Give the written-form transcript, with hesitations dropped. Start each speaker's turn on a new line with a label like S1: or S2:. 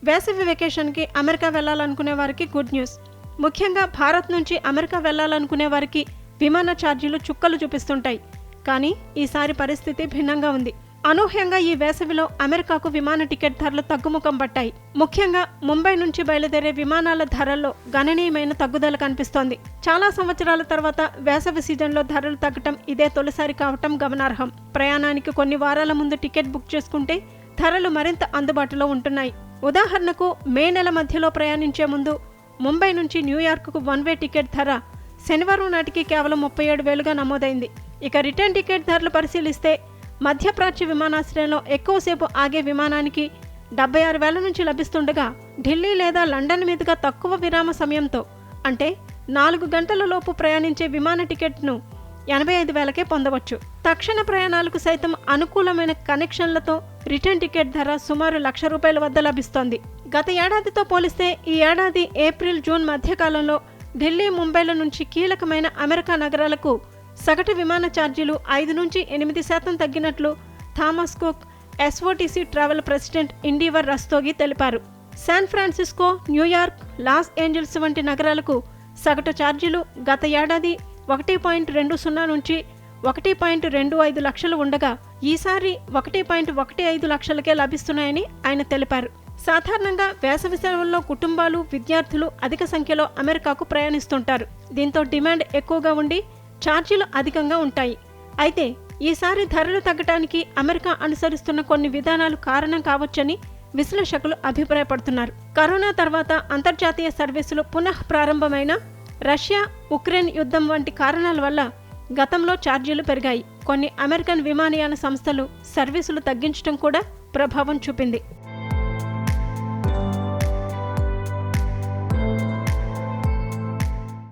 S1: వేసవి వెకేషన్కి అమెరికా వెళ్లాలనుకునే వారికి good news. ముఖ్యంగా భారత్ నుంచి అమెరికా వెళ్లాలనుకునే వారికి విమాన ఛార్జీలు చుక్కలు చూపిస్తుంటాయి. కానీ ఈసారి పరిస్థితి భిన్నంగా ఉంది. అనూహ్యంగా ఈ వేసవిలో అమెరికాకు విమాన టికెట్ ధరలు తగ్గుముఖం పట్టాయి. ముఖ్యంగా ముంబై నుంచి బయలుదేరే విమానాల ధరల్లో గణనీయమైన తగ్గుదల కనిపిస్తోంది. చాలా సంవత్సరాల తర్వాత వేసవి సీజన్లో ధరలు తగ్గటం ఇదే తొలిసారి కావటం గమనార్హం. ప్రయాణానికి కొన్ని వారాల ముందు టికెట్ బుక్ చేసుకుంటే ధరలు మరింత అందుబాటులో ఉంటున్నాయి. ఉదాహరణకు మే నెల మధ్యలో ప్రయాణించే ముందు ముంబై నుంచి న్యూయార్క్కు వన్ వే టికెట్ ధర శనివారం నాటికి కేవలం 37,000గా నమోదైంది. ఇక రిటర్న్ టికెట్ ధరలు పరిశీలిస్తే మధ్యప్రాచ్య విమానాశ్రయంలో ఎక్కువసేపు ఆగే విమానానికి 76,000 నుంచి లభిస్తుండగా ఢిల్లీ లేదా లండన్ మీదుగా తక్కువ విరామ సమయంతో అంటే 4 గంటల లోపు ప్రయాణించే విమాన టికెట్ను 85,000కే పొందవచ్చు. తక్షణ ప్రయాణాలకు సైతం అనుకూలమైన కనెక్షన్లతో రిటర్న్ టికెట్ ధర సుమారు ₹1,00,000 వద్ద లభిస్తోంది. గత ఏడాదితో పోలిస్తే ఈ ఏడాది ఏప్రిల్, జూన్ మధ్యకాలంలో ఢిల్లీ, ముంబైల నుంచి కీలకమైన అమెరికా నగరాలకు సగటు విమాన ఛార్జీలు 5 నుంచి 8% తగ్గినట్లు Thomas Cook, SOTC travel president Indivar Rastogi తెలిపారు. San Francisco, New York, Los Angeles వంటి నగరాలకు సగటు ఛార్జీలు గత ఏడాది 1.20 నుంచి 1.25 లక్షలు ఉండగా ఈసారి 1.15 లక్షలకే లభిస్తున్నాయని ఆయన తెలిపారు. సాధారణంగా వేసవి సెలవుల్లో కుటుంబాలు, విద్యార్థులు అధిక సంఖ్యలో అమెరికాకు ప్రయాణిస్తుంటారు. దీంతో డిమాండ్ ఎక్కువగా ఉండి ఛార్జీలు అధికంగా ఉంటాయి. అయితే ఈసారి ధరలు తగ్గడానికి అమెరికా అనుసరిస్తున్న కొన్ని విధానాలు కారణం కావచ్చని విశ్లేషకులు అభిప్రాయపడుతున్నారు. కరోనా తర్వాత అంతర్జాతీయ సర్వీసులు పునః ప్రారంభమైన రష్యా, ఉక్రెయిన్ యుద్ధం వంటి కారణాల వల్ల గతంలో ఛార్జీలు పెరిగాయి. కొన్ని అమెరికన్ విమానయాన సంస్థలు సర్వీసులు తగ్గించడం కూడా ప్రభావం చూపింది.